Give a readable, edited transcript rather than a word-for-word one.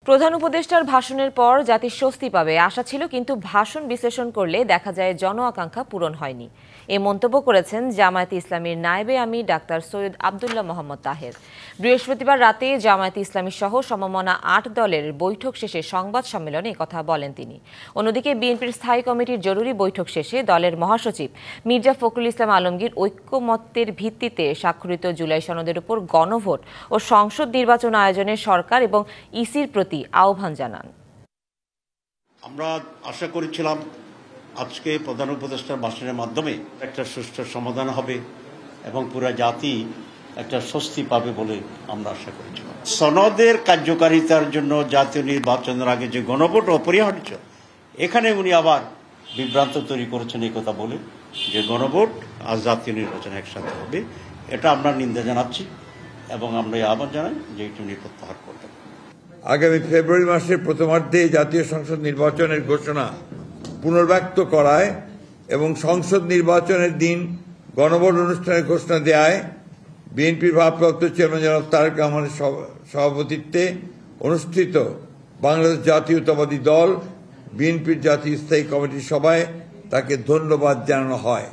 প্রধান উপদেষ্টার ভাষণের পর জাতি স্বস্তি পাবে আশা ছিল, কিন্তু ভাষণ বিশ্লেষণ করলে দেখা যায় জন আকাঙ্ক্ষা পূরণ হয়নি। এ মন্তব্য করেছেন জামায়াতে ইসলামীর নায়েবে আমির ডাক্তার সৈয়দ আব্দুল্লাহ মোহাম্মদ তাহের। বৃহস্পতিবার রাতে জামায়াতে ইসলামী সহ সমমনা ৮ দলের বৈঠক শেষে সংবাদ সম্মেলনে কথা বলেন তিনি। অন্যদিকে বিএনপির স্থায়ী কমিটির জরুরি বৈঠক শেষে দলের মহাসচিব মির্জা ফখরুল ইসলাম আলমগীর ঐক্যমত্যের ভিত্তিতে স্বাক্ষরিত জুলাই সনদের উপর গণভোট ও সংসদ নির্বাচন আয়োজনে সরকার এবং ইসির প্রতি আহ্বান জানান। আমরা আশা করেছিলাম আজকে প্রধান উপদেষ্টার ভাষণের মাধ্যমে একটা সুষ্ঠু সমাধান হবে এবং পুরো জাতি একটা স্বস্তি পাবে বলে আমরা আশা করেছিলাম। সনদের কার্যকারিতার জন্য জাতীয় নির্বাচনের আগে যে গণভোট অপরিহার্য, এখানে উনি আবার বিভ্রান্ত তৈরি করেছেন এই কথা বলে যে গণভোট আর জাতীয় নির্বাচন একসাথে হবে। এটা আমরা নিন্দা জানাচ্ছি এবং আমরা আহ্বান জানাই যে এটি উনি প্রত্যাহার করবেন। আগামী ফেব্রুয়ারি মাসের প্রথমার্ধে জাতীয় সংসদ নির্বাচনের ঘোষণা পুনর্ব্যক্ত করায় এবং সংসদ নির্বাচনের দিন গণভোট অনুষ্ঠানের ঘোষণা দেওয়ায় বিএনপির ভারপ্রাপ্ত চেয়ারম্যান জনাব তারেক রহমানের সভাপতিত্বে অনুষ্ঠিত বাংলাদেশ জাতীয়তাবাদী দল বিএনপির জাতীয় স্থায়ী কমিটির সভায় তাকে ধন্যবাদ জানানো হয়।